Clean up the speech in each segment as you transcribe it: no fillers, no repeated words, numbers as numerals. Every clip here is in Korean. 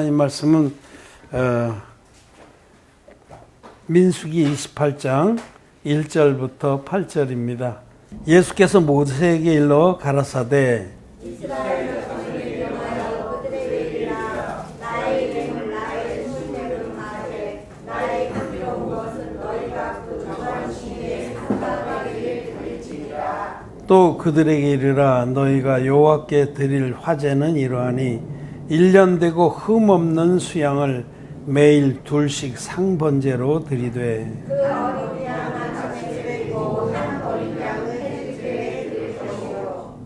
하나님 말씀은 민수기 28장 1절부터 8절입니다. 예수께서 모세에게 일러 가라사대 이스라엘 백성에게 일어나여 그들에게 이르라. 나의 이름을 나의 손대로 말해. 나의 향기로운 것은 너희가 그 정한 시기에 상달하기를 드릴지니라. 또 그들에게 이르라. 너희가 여호와께 드릴 화제는 이러하니 1년 되고 흠없는 수양을 매일 둘씩 상번제로 드리되 그 어린 양 하나씩 드리고 한 어린 양을 해주게 드릴 것이요.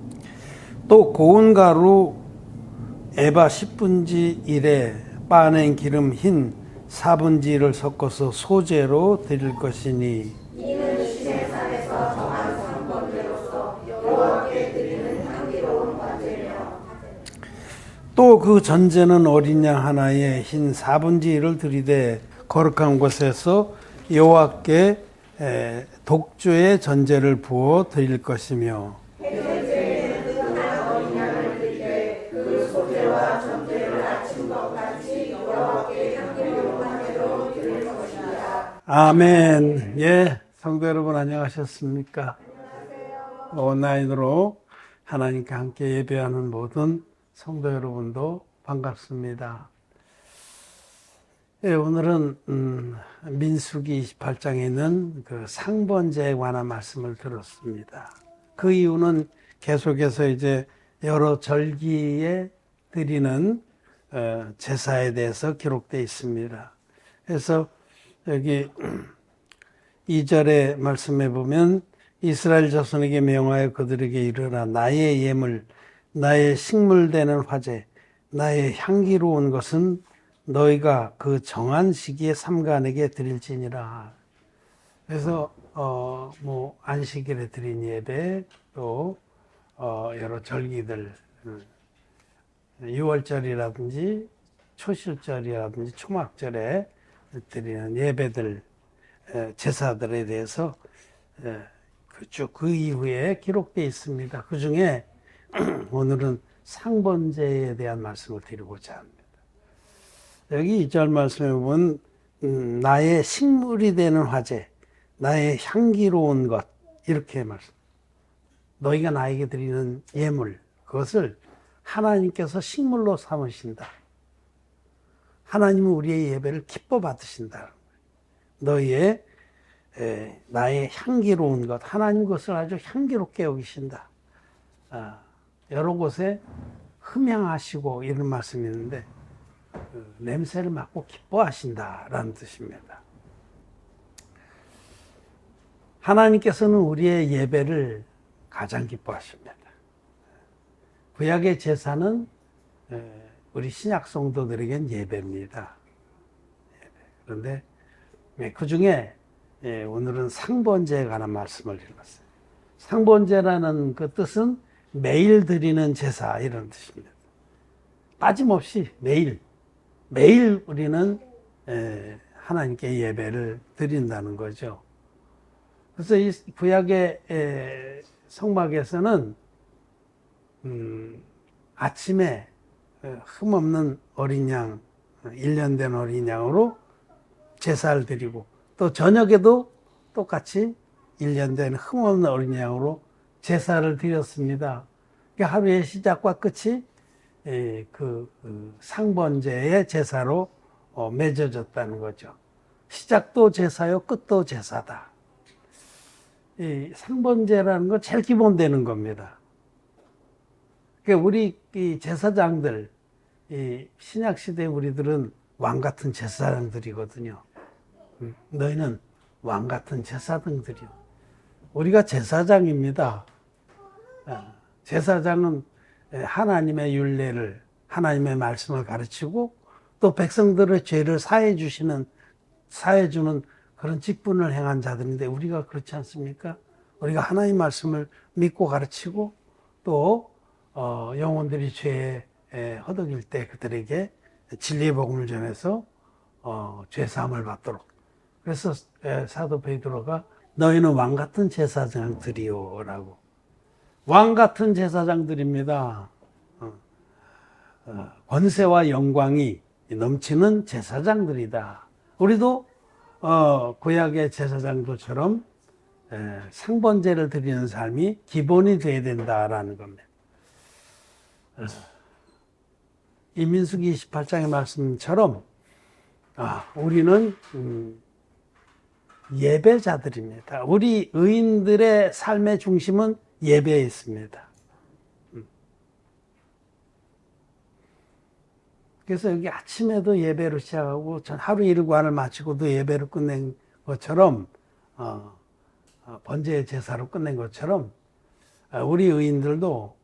또 고운 가루 에바 10분지 1에 빠낸 기름 흰 4분지 1을 섞어서 소제로 드릴 것이니 이는 시내산에서 정한 상번제로서 여호와께 드리는 향기로운 번제며 또 그 전제는 어린 양 하나에 흰 4분지 1을 드리되 거룩한 곳에서 여호와께 독주의 전제를 부어 드릴 것이며 해전제에는 그 한 어린 양을 드리되 그 소제와 전제를 아침 것 같이 여호와께 향기로운 번제로 드릴 것이다. 아멘. 예, 성도 여러분 안녕하셨습니까? 온라인으로 하나님께 함께 예배하는 모든 성도 여러분도 반갑습니다. 예, 오늘은 민수기 28장에 있는 그 상번제에 관한 말씀을 들었습니다. 그 이유는 계속해서 이제 여러 절기에 드리는 제사에 대해서 기록되어 있습니다. 그래서 여기 2절의 말씀에 보면 이스라엘 자손에게 명하여 그들에게 이르라. 나의 예물 나의 식물되는 화제 나의 향기로운 것은 너희가 그 정한 시기에 삼간에게 드릴지니라. 그래서 뭐 안식일에 드린 예배 또 여러 절기들 6월절이라든지 초실절이라든지 초막절에 드리는 예배들 제사들에 대해서 쭉 그 이후에 기록되어 있습니다. 그 중에 오늘은 상번제에 대한 말씀을 드리고자 합니다. 여기 2절 말씀에 보면 나의 식물이 되는 화제, 나의 향기로운 것 이렇게 말씀. 너희가 나에게 드리는 예물 그것을 하나님께서 식물로 삼으신다. 하나님은 우리의 예배를 기뻐 받으신다. 너희의 나의 향기로운 것 하나님 것을 아주 향기롭게 여기신다. 여러 곳에 흠향하시고 이런 말씀이 있는데 냄새를 맡고 기뻐하신다라는 뜻입니다. 하나님께서는 우리의 예배를 가장 기뻐하십니다. 구약의 제사는 우리 신약 성도들에겐 예배입니다. 그런데 그 중에 오늘은 상번제에 관한 말씀을 드렸어요. 상번제라는 그 뜻은 매일 드리는 제사 이런 뜻입니다. 빠짐없이 매일 우리는 하나님께 예배를 드린다는 거죠. 그래서 이 구약의 성막에서는 아침에 흠없는 어린 양 1년 된 어린 양으로 제사를 드리고 또 저녁에도 똑같이 1년 된 흠없는 어린 양으로 제사를 드렸습니다. 하루의 시작과 끝이 그 상번제의 제사로 맺어졌다는 거죠. 시작도 제사요, 끝도 제사다. 이 상번제라는 건 제일 기본되는 겁니다. 그러니까 우리 이 제사장들, 이 신약 시대 우리들은 왕 같은 제사장들이거든요. 너희는 왕 같은 제사장들이요. 우리가 제사장입니다. 제사장은 하나님의 율례를 하나님의 말씀을 가르치고 또 백성들의 죄를 사해 주는 그런 직분을 행한 자들인데 우리가 그렇지 않습니까? 우리가 하나님 말씀을 믿고 가르치고 또 영혼들이 죄에 허덕일 때 그들에게 진리의 복음을 전해서 죄 사함을 받도록. 그래서 사도 베드로가 너희는 왕 같은 제사장들이요라고. 왕 같은 제사장들입니다. 권세와 영광이 넘치는 제사장들이다. 우리도 구약의 제사장들처럼 상번제를 드리는 삶이 기본이 돼야 된다라는 겁니다. 이 민수기 28장의 말씀처럼 우리는 예배자들입니다. 우리 의인들의 삶의 중심은 예배에 있습니다. 그래서 여기 아침에도 예배로 시작하고 전 하루 일과를 마치고도 예배로 끝낸 것처럼 번제의 제사로 끝낸 것처럼 우리 의인들도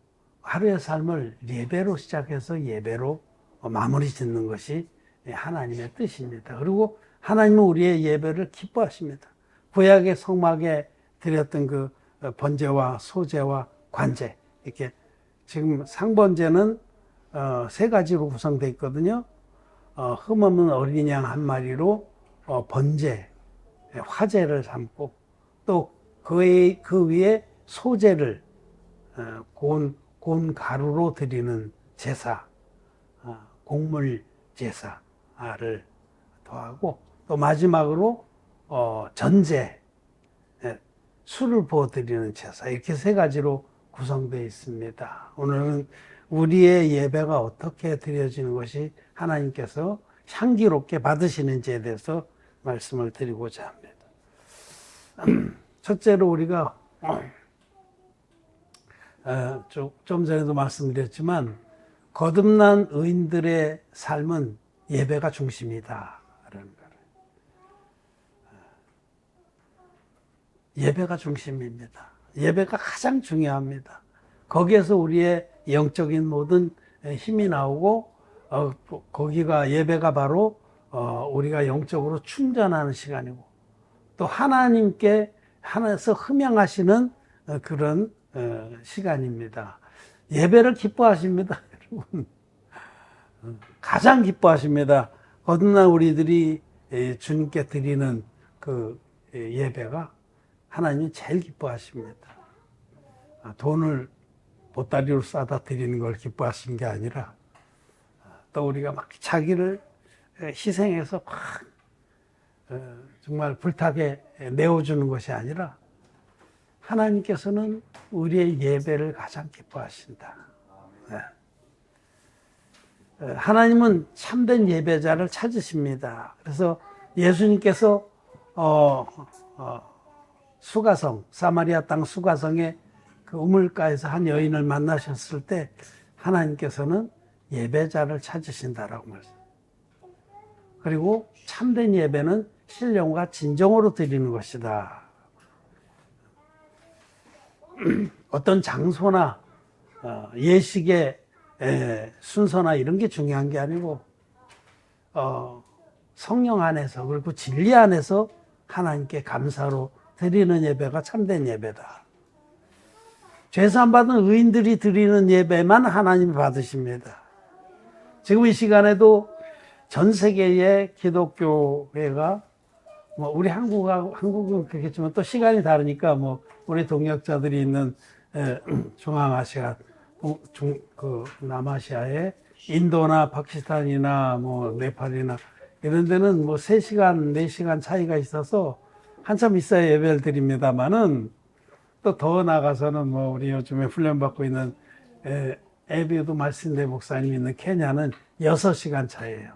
하루의 삶을 예배로 시작해서 예배로 마무리 짓는 것이 하나님의 뜻입니다. 그리고 하나님은 우리의 예배를 기뻐하십니다. 구약의 성막에 드렸던 그 번제와 소제와 관제, 이렇게 지금 상번제는 세 가지로 구성되어 있거든요. 흠없는 어린 양 한 마리로 번제, 화제를 삼고 또 그 위에 소제를 고운 가루로 드리는 제사, 곡물 제사를 더하고 또 마지막으로 전제, 술을 부어드리는 제사, 이렇게 세 가지로 구성되어 있습니다. 오늘은 우리의 예배가 어떻게 드려지는 것이 하나님께서 향기롭게 받으시는지에 대해서 말씀을 드리고자 합니다. 첫째로 우리가 좀 전에도 말씀드렸지만 거듭난 의인들의 삶은 예배가 중심이다 라는 거예요. 예배가 중심입니다. 예배가 가장 중요합니다. 거기에서 우리의 영적인 모든 힘이 나오고 거기가 예배가 바로 우리가 영적으로 충전하는 시간이고 또 하나님께 하나님께서 흠양하시는 그런 시간입니다. 예배를 기뻐하십니다, 여러분. 가장 기뻐하십니다. 거듭난 우리들이 주님께 드리는 그 예배가 하나님이 제일 기뻐하십니다. 돈을 보따리로 싸다 드리는 걸 기뻐하시는 게 아니라 또 우리가 막 자기를 희생해서 막 정말 불타게 내어주는 것이 아니라 하나님께서는 우리의 예배를 가장 기뻐하신다. 하나님은 참된 예배자를 찾으십니다. 그래서 예수님께서 수가성, 사마리아 땅 수가성의 그 우물가에서 한 여인을 만나셨을 때 하나님께서는 예배자를 찾으신다라고 말씀합니다. 그리고 참된 예배는 신령과 진정으로 드리는 것이다. 어떤 장소나 예식의 순서나 이런 게 중요한 게 아니고 성령 안에서 그리고 진리 안에서 하나님께 감사로 드리는 예배가 참된 예배다. 죄사함 받은 의인들이 드리는 예배만 하나님이 받으십니다. 지금 이 시간에도 전 세계의 기독교회가 우리 한국은 그렇겠지만 또 시간이 다르니까 우리 동역자들이 있는 중앙아시아, 남아시아의 인도나 파키스탄이나 네팔이나 이런 데는 3시간, 4시간 차이가 있어서 한참 있어야 예배를 드립니다만은 또 더 나가서는 우리 요즘에 훈련받고 있는 에비우드 말신대 목사님이 있는 케냐는 6시간 차이에요.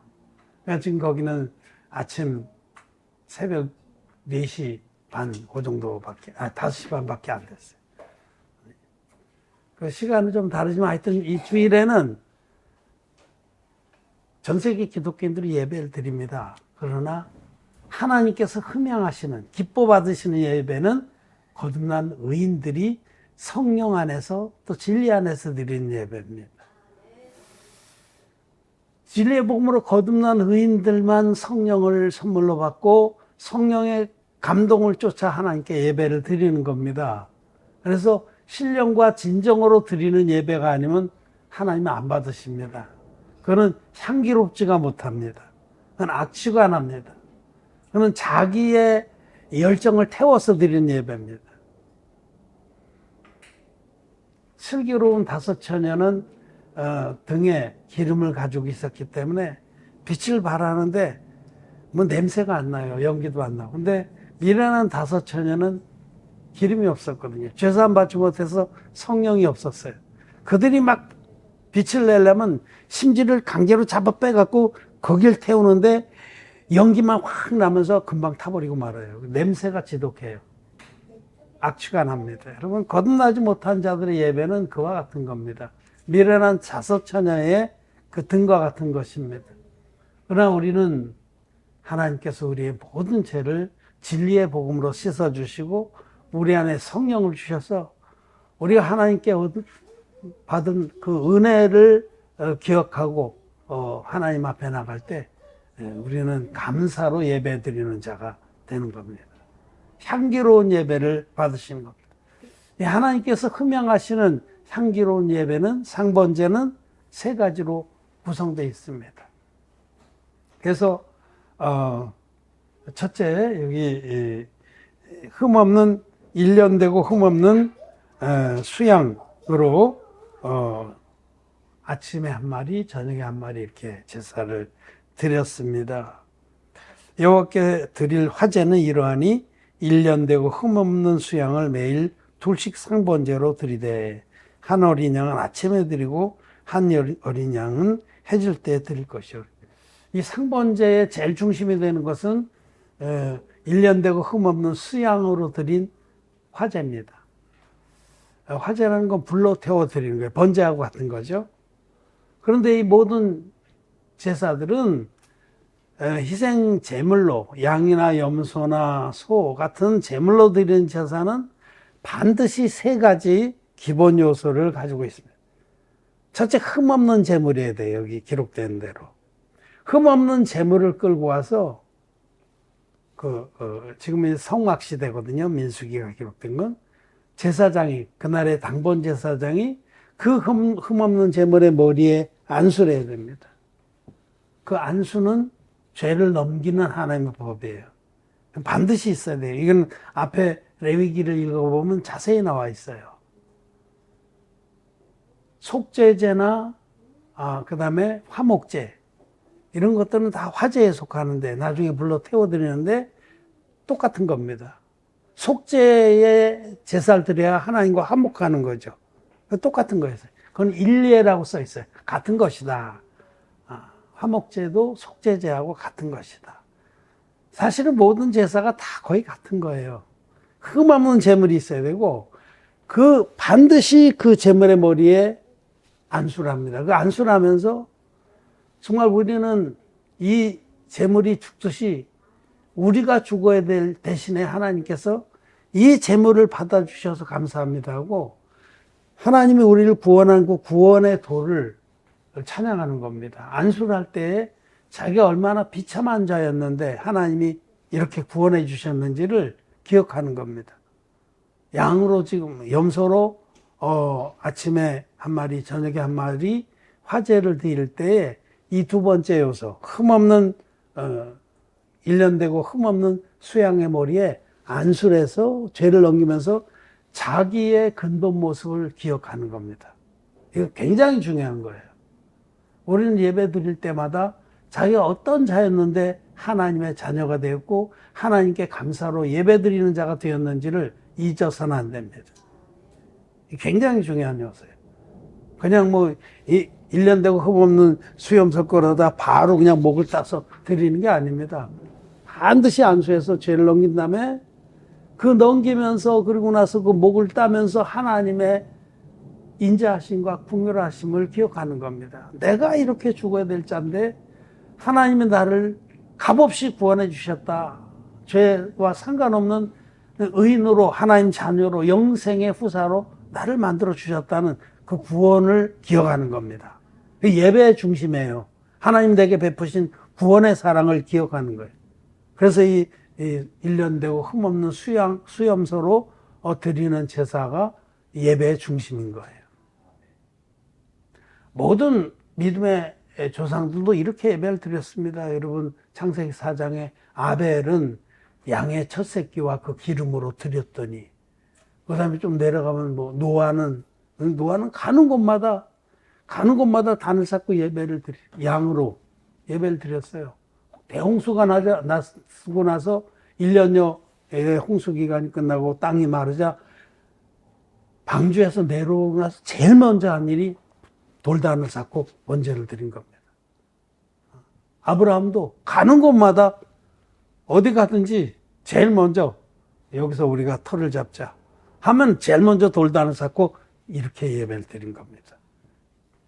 그러니까 지금 거기는 아침 새벽 4시 반, 그 정도밖에, 5시 반밖에 안 됐어요. 그 시간은 좀 다르지만 하여튼 이 주일에는 전 세계 기독교인들이 예배를 드립니다. 그러나 하나님께서 흠양하시는, 기뻐 받으시는 예배는 거듭난 의인들이 성령 안에서 또 진리 안에서 드리는 예배입니다. 진리의 복음으로 거듭난 의인들만 성령을 선물로 받고 성령의 감동을 쫓아 하나님께 예배를 드리는 겁니다. 그래서 신령과 진정으로 드리는 예배가 아니면 하나님은 안 받으십니다. 그거는 향기롭지가 못합니다. 그건 악취가 납니다. 그건 자기의 열정을 태워서 드리는 예배입니다. 슬기로운 5처녀는 등에 기름을 가지고 있었기 때문에 빛을 발하는데 뭐 냄새가 안 나요. 연기도 안 나고. 근데 미련한 다섯 처녀는 기름이 없었거든요. 죄사함 받지 못해서 성령이 없었어요. 그들이 막 빛을 내려면 심지를 강제로 잡아 빼갖고 거길 태우는데 연기만 확 나면서 금방 타버리고 말아요. 냄새가 지독해요. 악취가 납니다. 여러분, 거듭나지 못한 자들의 예배는 그와 같은 겁니다. 미련한 다섯 처녀의 그 등과 같은 것입니다. 그러나 우리는 하나님께서 우리의 모든 죄를 진리의 복음으로 씻어주시고 우리 안에 성령을 주셔서 우리가 하나님께 받은 그 은혜를 기억하고 하나님 앞에 나갈 때 우리는 감사로 예배 드리는 자가 되는 겁니다. 향기로운 예배를 받으시는 겁니다. 하나님께서 흠양하시는 향기로운 예배는 상번제는 세 가지로 구성되어 있습니다. 그래서 첫째, 여기 흠없는 일련되고 흠없는 수양으로 아침에 한 마리, 저녁에 한 마리 이렇게 제사를 드렸습니다. 여호와께 드릴 화제는 이러하니 일련되고 흠없는 수양을 매일 둘씩 상번제로 드리되 한 어린 양은 아침에 드리고 한 어린 양은 해질 때 드릴 것이요. 이 상번제의 제일 중심이 되는 것은 일련되고 흠없는 수양으로 드린 화제입니다. 화제라는 건 불로 태워 드리는 거예요. 번제하고 같은 거죠. 그런데 이 모든 제사들은 희생 제물로 양이나 염소나 소 같은 제물로 드리는 제사는 반드시 세 가지 기본 요소를 가지고 있습니다. 첫째, 흠없는 제물이어야 돼요. 여기 기록된 대로. 흠없는 제물을 끌고 와서 지금 성막 시대거든요. 민수기가 기록된 건. 제사장이, 그날의 당본 제사장이 그 흠없는 제물의 머리에 안수를 해야 됩니다. 그 안수는 죄를 넘기는 하나님의 법이에요. 반드시 있어야 돼요. 이건 앞에 레위기를 읽어보면 자세히 나와 있어요. 속죄제나 그 다음에 화목제 이런 것들은 다 화제에 속하는데 나중에 불러 태워드리는데 똑같은 겁니다. 속죄에 제사를 드려야 하나님과 화목하는 거죠. 똑같은 거예요. 그건 일례라고 써 있어요. 같은 것이다. 화목제도 속죄제하고 같은 것이다. 사실은 모든 제사가 다 거의 같은 거예요. 흠없는 제물이 있어야 되고 반드시 그 제물의 머리에 안수를 합니다. 그 안수를 하면서 정말 우리는 이 제물이 죽듯이 우리가 죽어야 될 대신에 하나님께서 이 제물을 받아주셔서 감사합니다 하고 하나님이 우리를 구원한 그 구원의 도를 찬양하는 겁니다. 안수를 할 때에 자기가 얼마나 비참한 자였는데 하나님이 이렇게 구원해 주셨는지를 기억하는 겁니다. 양으로 지금 염소로 아침에 한 마리, 저녁에 한 마리 화제를 드릴 때에 이 두 번째 요소, 흠없는 일련되고 흠없는 수양의 머리에 안수를 해서 죄를 넘기면서 자기의 근본 모습을 기억하는 겁니다. 이거 굉장히 중요한 거예요. 우리는 예배 드릴 때마다 자기가 어떤 자였는데 하나님의 자녀가 되었고 하나님께 감사로 예배 드리는 자가 되었는지를 잊어서는 안 됩니다. 굉장히 중요한 요소예요. 그냥 일련되고 흠없는 수염 섞어다 바로 그냥 목을 따서 드리는 게 아닙니다. 반드시 안수해서 죄를 넘긴 다음에 그 넘기면서 그리고 나서 그 목을 따면서 하나님의 인자하심과 풍요하심을 기억하는 겁니다. 내가 이렇게 죽어야 될 자인데 하나님이 나를 값없이 구원해 주셨다. 죄와 상관없는 의인으로 하나님 자녀로 영생의 후사로 나를 만들어 주셨다는 그 구원을 기억하는 겁니다. 그 예배의 중심이에요. 하나님 내게 베푸신 구원의 사랑을 기억하는 거예요. 그래서 이 일련되고 흠없는 수염소로 드리는 제사가 예배의 중심인 거예요. 모든 믿음의 조상들도 이렇게 예배를 드렸습니다. 여러분 창세기 4장에 아벨은 양의 첫 새끼와 그 기름으로 드렸더니 그 다음에 좀 내려가면 노아는 가는 곳마다 단을 쌓고 예배를 드려요. 양으로 예배를 드렸어요. 대홍수가 나고 나서 1년여 홍수 기간이 끝나고 땅이 마르자 방주에서 내려오고 나서 제일 먼저 한 일이 돌단을 쌓고 번제를 드린 겁니다. 아브라함도 가는 곳마다 어디 가든지 제일 먼저 여기서 우리가 터를 잡자 하면 제일 먼저 돌단을 쌓고 이렇게 예배를 드린 겁니다.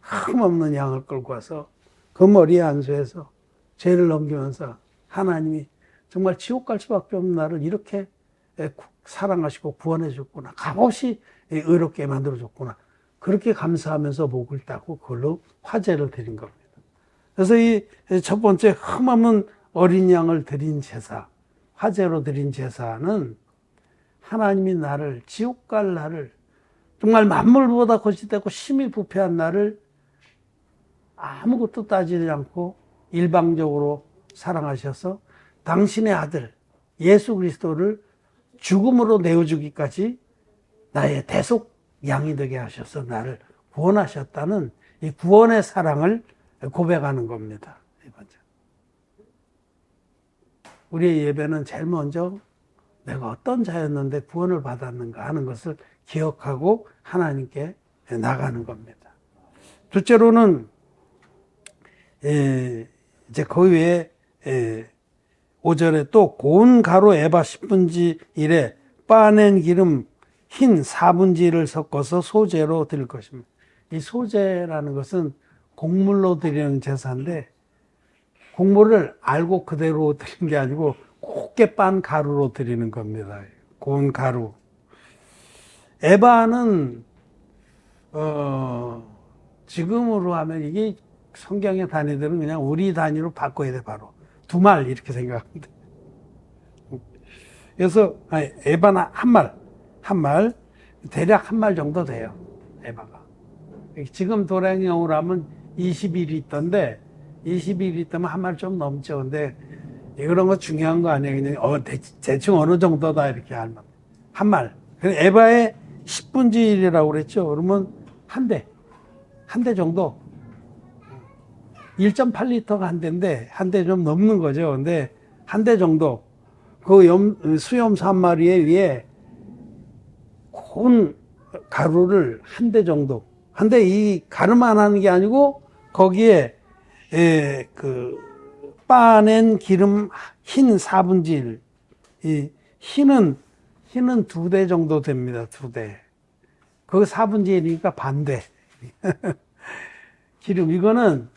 흠없는 양을 끌고 와서 그 머리에 안수해서 죄를 넘기면서 하나님이 정말 지옥 갈 수밖에 없는 나를 이렇게 사랑하시고 구원해 줬구나. 값없이 의롭게 만들어 줬구나. 그렇게 감사하면서 목을 따고 그걸로 화제를 드린 겁니다. 그래서 이 첫 번째 흠없는 어린 양을 드린 제사, 화제로 드린 제사는 하나님이 나를, 지옥 갈 나를, 정말 만물보다 거짓되고 심히 부패한 나를 아무것도 따지지 않고 일방적으로 사랑하셔서 당신의 아들 예수 그리스도를 죽음으로 내어주기까지 나의 대속 양이 되게 하셔서 나를 구원하셨다는 이 구원의 사랑을 고백하는 겁니다. 우리의 예배는 제일 먼저 내가 어떤 자였는데 구원을 받았는가 하는 것을 기억하고 하나님께 나가는 겁니다. 둘째로는 이제 그 외에 5절에 또 고운 가루 에바 10분지 1에 빻아낸 기름 흰 4분지 1을 섞어서 소제로 드릴 것입니다. 이 소제라는 것은 곡물로 드리는 제사인데 곡물을 알고 그대로 드리는 게 아니고 곱게 빻은 가루로 드리는 겁니다. 고운 가루. 에바는 지금으로 하면 이게 성경의 단위들은 그냥 우리 단위로 바꿔야 돼. 바로 2말 이렇게 생각합니다. 그래서 에바는 한 말 대략 1말 정도 돼요. 에바가 지금 도량형으로 하면 21리터인데 21리터면 1말 좀 넘죠. 근데 이런 거 중요한 거 아니에요. 그냥 대충 어느 정도다 이렇게 알면 1말. 에바의 10분지 1이라고 그랬죠. 그러면 한 대 정도. 1.8리터가 한 대인데 한 대 좀 넘는 거죠. 근데 한 대 정도 그 수염 3마리에 위에 고운 가루를 한 대 정도. 근데 이 가루만 하는 게 아니고 거기에 그 빻아낸 기름 흰 4분지 1. 이 흰은 2대 정도 됩니다. 2대. 그 4분지 1이니까 반대. 기름 이거는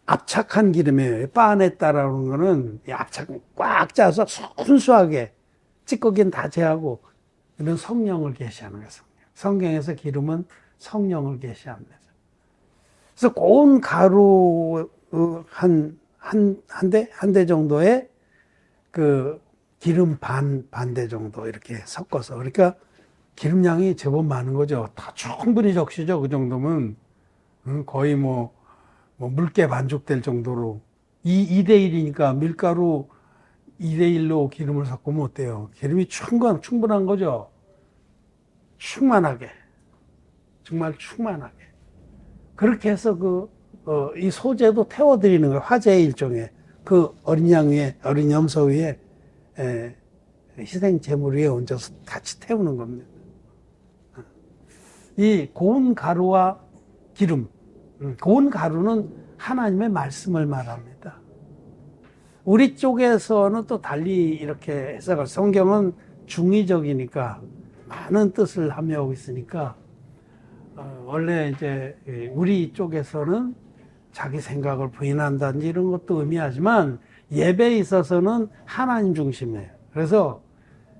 압착한 기름이에요. 빻아냈다라는 거는 압착 꽉 짜서 순수하게 찌꺼기는 다 제하고 이런 성령을 계시하는 거예요. 성경에서 기름은 성령을 계시합니다. 그래서 고운 가루 한 대 정도의 그 기름 반대 정도 이렇게 섞어서 그러니까 기름량이 제법 많은 거죠. 다 충분히 적시죠. 그 정도면 거의 뭐 물개 반죽될 정도로 2대 1이니까 밀가루 2대 1로 기름을 섞으면 어때요? 기름이 충분한 거죠. 충만하게. 정말 충만하게. 그렇게 해서 이 소제도 태워드리는 거예요. 화제의 일종의 그 어린 양 위에, 어린 염소 위에 희생 제물 위에 얹어서 같이 태우는 겁니다. 이 고운 가루와 기름, 고운 가루는 하나님의 말씀을 말합니다. 우리 쪽에서는 또 달리 이렇게 해석을, 성경은 중의적이니까 많은 뜻을 함유하고 있으니까 원래 이제 우리 쪽에서는 자기 생각을 부인한다든지 이런 것도 의미하지만 예배에 있어서는 하나님 중심이에요. 그래서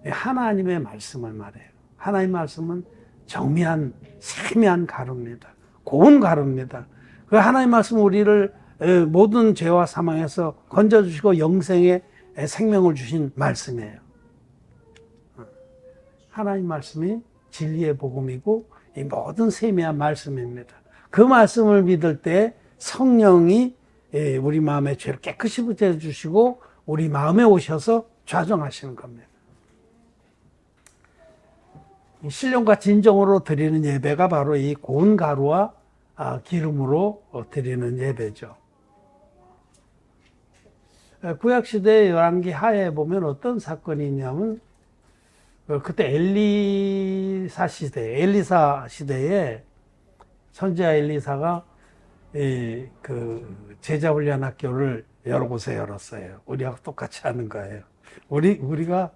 하나님의 말씀을 말해요. 하나님 말씀은 정미한 세미한 가루입니다. 고운 가루입니다. 그 하나님 말씀 우리를 모든 죄와 사망에서 건져주시고 영생의 생명을 주신 말씀이에요. 하나님 말씀이 진리의 복음이고 이 모든 세미한 말씀입니다. 그 말씀을 믿을 때 성령이 우리 마음의 죄를 깨끗이 붙여주시고 우리 마음에 오셔서 좌정하시는 겁니다. 신령과 진정으로 드리는 예배가 바로 이 고운 가루와 기름으로 드리는 예배죠. 구약시대의 열왕기 하에 보면 어떤 사건이 있냐면, 그때 엘리사 시대에 선지자 엘리사가 그 제자훈련 학교를 여러 곳에 열었어요. 우리하고 똑같이 하는 거예요. 우리가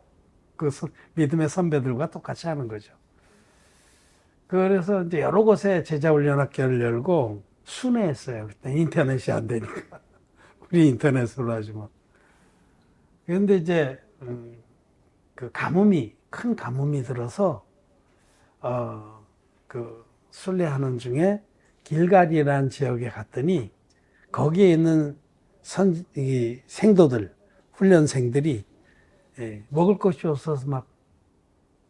그 믿음의 선배들과 똑같이 하는 거죠. 그래서 이제 여러 곳에 제자훈련 학교를 열고 순회했어요. 그때 인터넷이 안 되니까. 우리 인터넷으로 하지 뭐. 그런데 이제, 그 큰 가뭄이 들어서, 그 순례하는 중에 길갈이라는 지역에 갔더니 거기에 있는 생도들, 훈련생들이 먹을 것이 없어서 막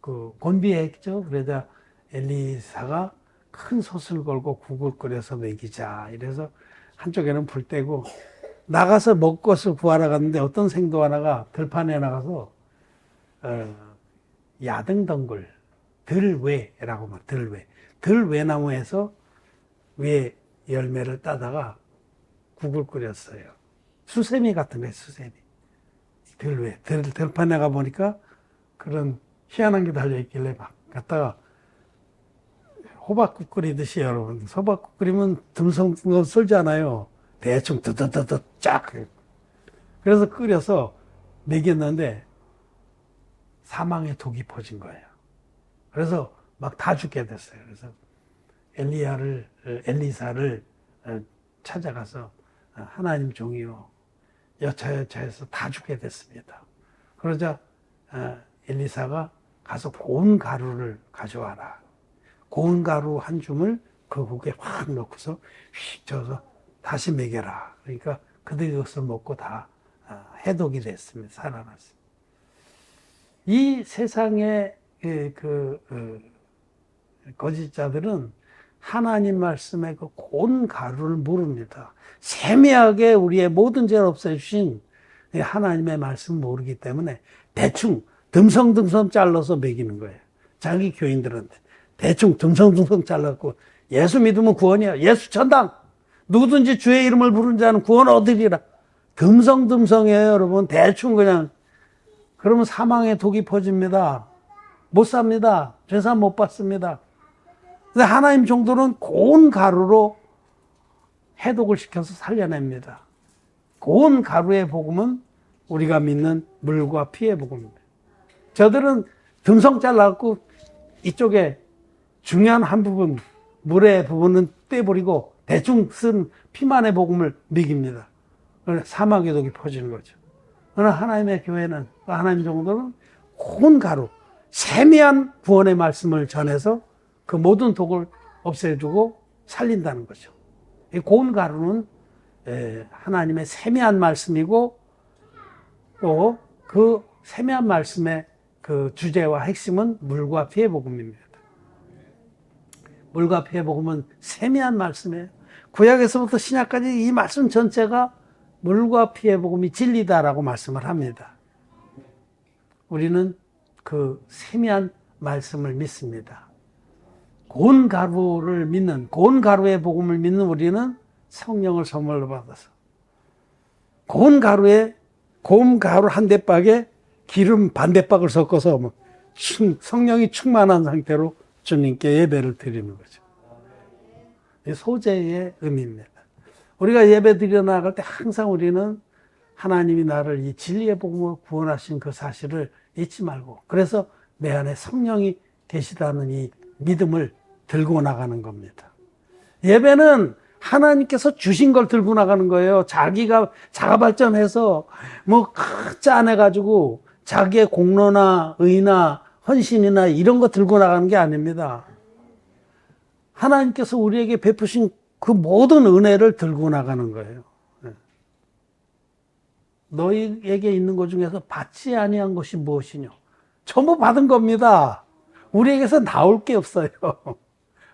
그 곤비했죠. 그러자 엘리사가 큰 솥을 걸고 국을 끓여서 먹이자. 이래서 한쪽에는 불 떼고 나가서 먹을 것을 구하러 갔는데 어떤 생도 하나가 들판에 나가서 야등덩굴, 들외라고 말, 들외나무에서 왜 열매를 따다가 국을 끓였어요. 수세미 같은 거예요, 수세미. 들판에 가보니까 그런 희한한 게 달려있길래 막 갔다가 호박국 끓이듯이 여러분, 호박국 끓이면 듬성듬성 썰잖아요. 대충 드드드드 쫙. 그래서 끓여서 먹였는데 사망의 독이 퍼진 거예요. 그래서 막 다 죽게 됐어요. 그래서 엘리사를 찾아가서 하나님 종이요, 여차여차해서 다 죽게 됐습니다. 그러자 엘리사가 가서 고운 가루를 가져와라. 고운 가루 한 줌을 그 국에 확 넣고서 휙 져서 다시 먹여라. 그러니까 그들이 그것을 먹고 다 해독이 됐습니다. 살아났습니다. 이 세상의 거짓자들은 하나님 말씀의 그 고운 가루를 모릅니다. 세미하게 우리의 모든 죄를 없애주신 하나님의 말씀을 모르기 때문에 대충 듬성듬성 잘라서 먹이는 거예요. 자기 교인들한테 대충 듬성듬성 잘랐고, 예수 믿으면 구원이야. 예수 천당. 누구든지 주의 이름을 부른 자는 구원 얻으리라. 듬성듬성이에요, 여러분. 대충 그냥. 그러면 사망의 독이 퍼집니다. 못 삽니다. 죄산 못 받습니다. 근데 하나님 정도는 고운 가루로 해독을 시켜서 살려냅니다. 고운 가루의 복음은 우리가 믿는 물과 피의 복음입니다. 저들은 듬성 잘라갖고 이쪽에 중요한 한 부분, 물의 부분은 떼버리고 대충 쓴 피만의 복음을 먹입니다. 사망의 독이 퍼지는 거죠. 그러나 하나님의 교회는, 하나님 정도는 고운 가루, 세미한 구원의 말씀을 전해서 그 모든 독을 없애주고 살린다는 거죠. 이 고운 가루는 하나님의 세미한 말씀이고, 또 그 세미한 말씀의 그 주제와 핵심은 물과 피의 복음입니다. 물과 피의 복음은 세미한 말씀이에요. 구약에서부터 신약까지 이 말씀 전체가 물과 피의 복음이 진리다라고 말씀을 합니다. 우리는 그 세미한 말씀을 믿습니다. 고운 가루를 믿는, 고운 가루의 복음을 믿는 우리는 성령을 선물로 받아서 고운 가루 한 대박에 기름 반 대박을 섞어서 성령이 충만한 상태로 주님께 예배를 드리는 거죠. 소재의 의미입니다. 우리가 예배 드려 나갈 때 항상 우리는 하나님이 나를 이 진리의 복음으로 구원하신 그 사실을 잊지 말고, 그래서 내 안에 성령이 계시다는 이 믿음을 들고 나가는 겁니다. 예배는 하나님께서 주신 걸 들고 나가는 거예요. 자기가 자가 발전해서 짜내가지고 자기의 공로나 의나 헌신이나 이런 거 들고 나가는 게 아닙니다. 하나님께서 우리에게 베푸신 그 모든 은혜를 들고 나가는 거예요. 너희에게 있는 것 중에서 받지 아니한 것이 무엇이뇨? 전부 받은 겁니다. 우리에게서 나올 게 없어요.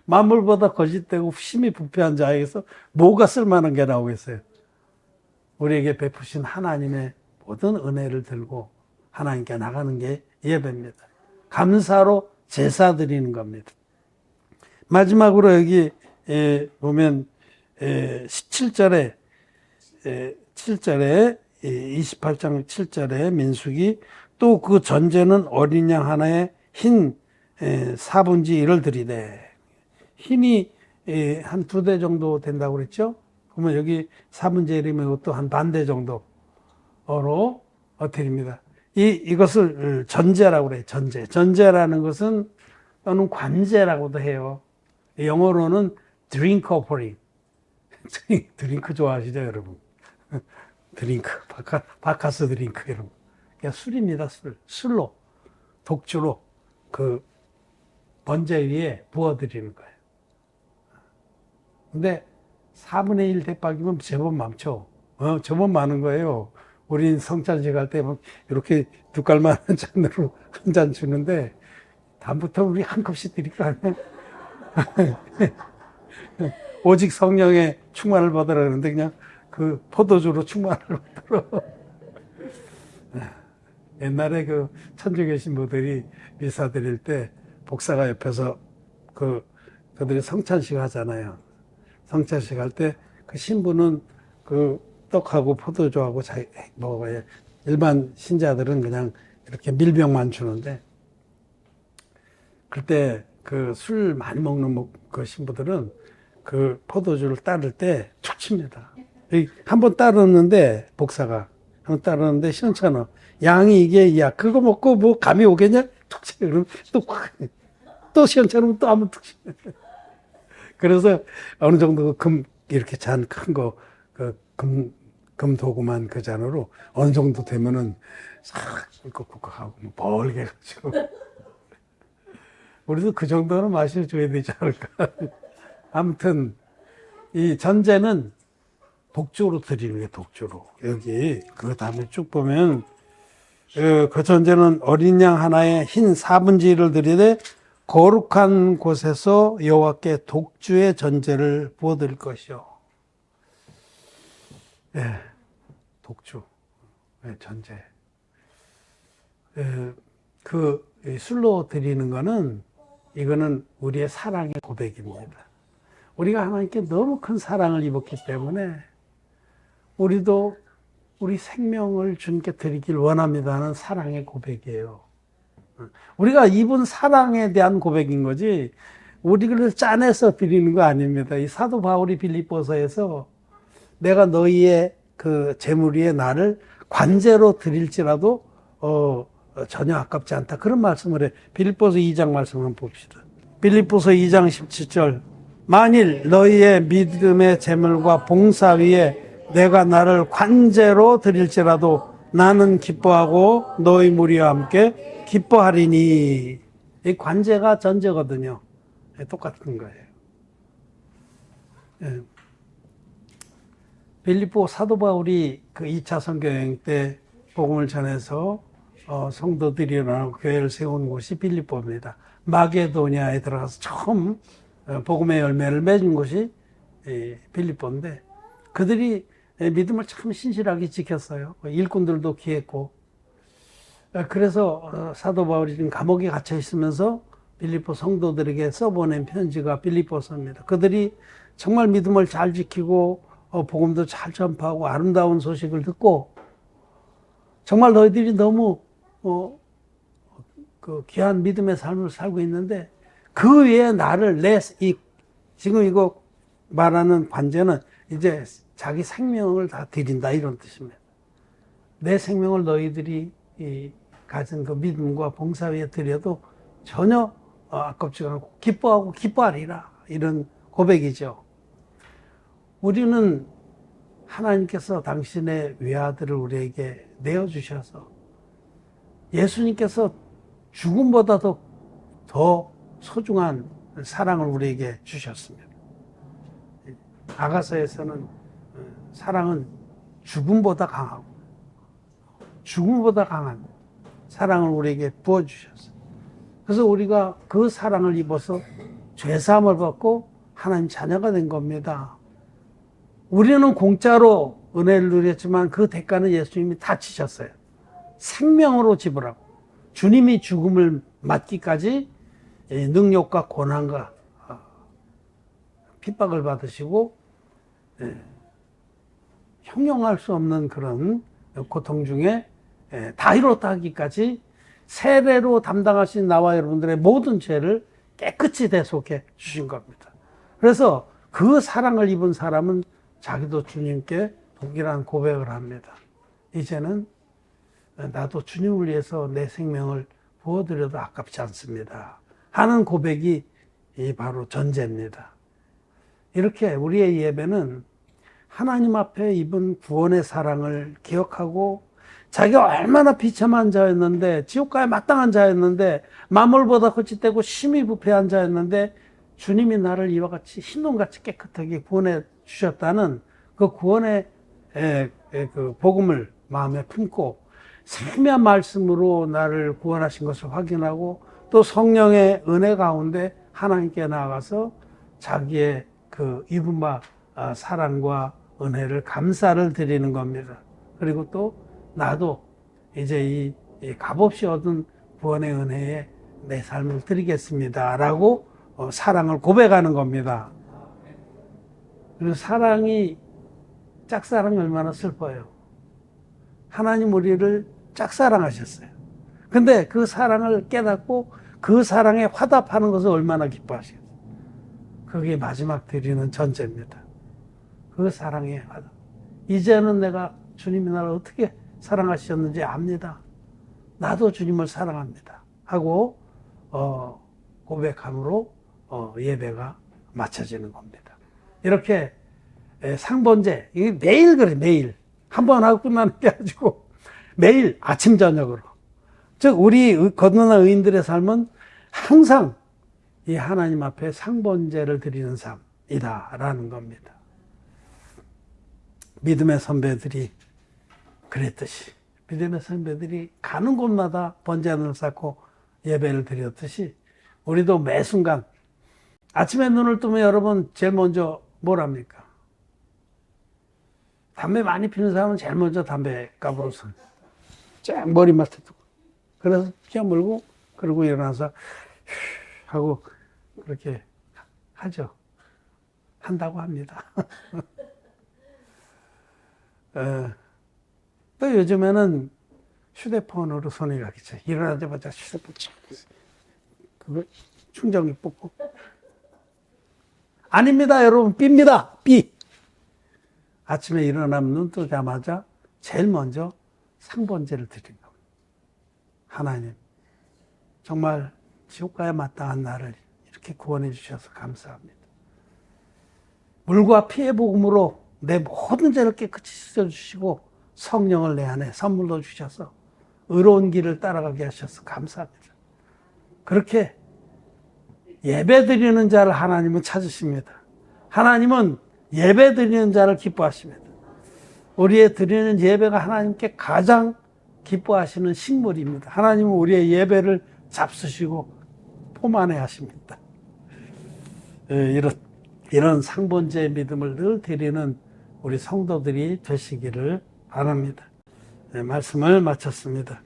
만물보다 거짓되고 심히 부패한 자에게서 뭐가 쓸만한 게 나오겠어요? 우리에게 베푸신 하나님의 모든 은혜를 들고 하나님께 나가는 게 예배입니다. 감사로 제사 드리는 겁니다. 마지막으로 여기 보면 17절에 28장 7절에 민수기 또 그 전제는 어린 양 하나에 흰 4분지 1을 드리되 흰이 한 2대 정도 된다고 그랬죠? 그러면 여기 4분지 1이면 이것도 한 반대 정도로 드립니다. 이것을 전제라고 그래요. 전제라는 것은 또는 관제라고도 해요. 영어로는 drink offering. 드링크 좋아하시죠, 여러분? 드링크, 바카스 드링크, 여러분. 그냥 술입니다, 술로, 독주로 그 번제 위에 부어드리는 거예요. 근데 4분의 1 대박이면 제법 많죠. 제법 많은 거예요. 우린 성찬식 할 때 이렇게 두 깔만한 잔으로 한 잔 주는데, 다음부터 우리 한 컵씩 드릴까 하면 오직 성령의 충만을 받으라 그러는데 그냥 그 포도주로 충만을 받으러. 옛날에 그 천주교 신부들이 미사 드릴 때 복사가 옆에서 그들이 성찬식 하잖아요. 성찬식 할 때 그 신부는 그 떡하고 포도주하고 먹어야, 일반 신자들은 그냥 이렇게 밀병만 주는데, 그때 그 술 많이 먹는 그 신부들은 그 포도주를 따를 때 툭 칩니다. 한 번 따르는데, 복사가 한 번 따르는데 시원찮아. 양이 이게, 야 그거 먹고 뭐 감이 오겠냐? 툭 쳐. 그러면 또 시원찮으면 또 한 번 툭 쳐. 그래서 어느 정도 이렇게 잔 큰 거, 금 도구만 그 잔으로 어느 정도 되면은 싹 꿀꺽꿀꺽하고 멀게 해가지고. 우리도 그 정도는 마셔줘야 되지 않을까. 아무튼 이 전제는 독주로 드리는 게 독주로. 여기 그 다음에 쭉 보면 그 전제는 어린 양 하나에 흰 4분지 1을 드리되 거룩한 곳에서 여호와께 독주의 전제를 부어드릴 것이요. 독주, 전제. 그 술로 드리는 거는, 이거는 우리의 사랑의 고백입니다. 우리가 하나님께 너무 큰 사랑을 입었기 때문에 우리도 우리 생명을 주님께 드리길 원합니다는 사랑의 고백이에요. 우리가 입은 사랑에 대한 고백인 거지 우리를 짜내서 드리는 거 아닙니다. 이 사도 바울이 빌립보서에서 내가 너희의 그 재물 위에 나를 관제로 드릴지라도 전혀 아깝지 않다, 그런 말씀을 해. 빌립보서 2장 말씀 한번 봅시다. 빌립보서 2장 17절 만일 너희의 믿음의 재물과 봉사 위에 내가 나를 관제로 드릴지라도 나는 기뻐하고 너희 무리와 함께 기뻐하리니. 이 관제가 전제거든요. 똑같은 거예요. 빌립보 사도 바울이 그 2차 선교 여행 때 복음을 전해서 성도들이 일어나고 교회를 세운 곳이 빌립보입니다. 마게도니아에 들어가서 처음 복음의 열매를 맺은 곳이 빌립보인데, 그들이 믿음을 참 신실하게 지켰어요. 일꾼들도 귀했고. 그래서 사도 바울이 지금 감옥에 갇혀 있으면서 빌립보 성도들에게 써보낸 편지가 빌립보서입니다. 그들이 정말 믿음을 잘 지키고 복음도 잘 전파하고 아름다운 소식을 듣고, 정말 너희들이 너무 그 귀한 믿음의 삶을 살고 있는데 그 위에 나를 지금 이거 말하는 관제는 이제 자기 생명을 다 드린다, 이런 뜻입니다. 내 생명을 너희들이 가진 그 믿음과 봉사 위에 드려도 전혀 아깝지 않고 기뻐하고 기뻐하리라, 이런 고백이죠. 우리는 하나님께서 당신의 외아들을 우리에게 내어주셔서 예수님께서 죽음보다도 더 소중한 사랑을 우리에게 주셨습니다. 아가서에서는 사랑은 죽음보다 강하고 죽음보다 강한 사랑을 우리에게 부어주셨어요. 그래서 우리가 그 사랑을 입어서 죄사함을 받고 하나님 자녀가 된 겁니다. 우리는 공짜로 은혜를 누렸지만 그 대가는 예수님이 다 치셨어요. 생명으로 지불하고 주님이 죽음을 맞기까지 능력과 고난과 핍박을 받으시고 형용할 수 없는 그런 고통 중에 다 이뤘다 하기까지 세례로 담당하신 나와 여러분들의 모든 죄를 깨끗이 대속해 주신 겁니다. 그래서 그 사랑을 입은 사람은 자기도 주님께 동일한 고백을 합니다. 이제는 나도 주님을 위해서 내 생명을 부어드려도 아깝지 않습니다 하는 고백이 바로 전제입니다. 이렇게 우리의 예배는 하나님 앞에 입은 구원의 사랑을 기억하고 자기가 얼마나 비참한 자였는데, 지옥가에 마땅한 자였는데, 만물보다 거짓되고 심히 부패한 자였는데 주님이 나를 이와 같이 흰눈같이 깨끗하게 구원해 주셨다는 그 구원의 그 복음을 마음에 품고 세미한 말씀으로 나를 구원하신 것을 확인하고, 또 성령의 은혜 가운데 하나님께 나아가서 자기의 그 입은 바 사랑과 은혜를 감사를 드리는 겁니다. 그리고 또 나도 이제 이 값없이 얻은 구원의 은혜에 내 삶을 드리겠습니다 라고 사랑을 고백하는 겁니다. 그리고 짝사랑이 얼마나 슬퍼요. 하나님 우리를 짝사랑하셨어요. 근데 그 사랑을 깨닫고 그 사랑에 화답하는 것을 얼마나 기뻐하시겠어요. 그게 마지막 드리는 전제입니다. 그 사랑에 화답. 이제는 내가 주님이 나를 어떻게 사랑하셨는지 압니다. 나도 주님을 사랑합니다 하고 고백함으로 예배가 마쳐지는 겁니다. 이렇게 상번제, 이게 매일 그래, 매일. 한 번 하고 끝나는 게 아니고 매일 아침 저녁으로. 즉 우리 거듭난 의인들의 삶은 항상 이 하나님 앞에 상번제를 드리는 삶이다라는 겁니다. 믿음의 선배들이 그랬듯이, 믿음의 선배들이 가는 곳마다 번제단을 쌓고 예배를 드렸듯이 우리도 매 순간 아침에 눈을 뜨면 여러분 제일 먼저 뭘 합니까? 담배 많이 피는 사람은 제일 먼저 담배 값으로 쫙 머리맡에 두고, 그래서 끼어물고 그러고 일어나서 하고 그렇게 하죠. 한다고 합니다. 또 요즘에는 휴대폰으로 손이 가겠죠. 일어나자마자 휴대폰 그거 충전기 뽑고. 아닙니다, 여러분. 삐입니다. 삐. 아침에 일어나면 눈 뜨자마자 제일 먼저 상번제를 드린 겁니다. 하나님, 정말 지옥가에 마땅한 나를 이렇게 구원해 주셔서 감사합니다. 물과 피의 복음으로 내 모든 죄를 깨끗이 씻어주시고 성령을 내 안에 선물로 주셔서 의로운 길을 따라가게 하셔서 감사합니다. 그렇게 예배드리는 자를 하나님은 찾으십니다. 하나님은 예배드리는 자를 기뻐하십니다. 우리의 드리는 예배가 하나님께 가장 기뻐하시는 식물입니다. 하나님은 우리의 예배를 잡수시고 포만해 하십니다. 이런 상번제의 믿음을 늘 드리는 우리 성도들이 되시기를 바랍니다. 말씀을 마쳤습니다.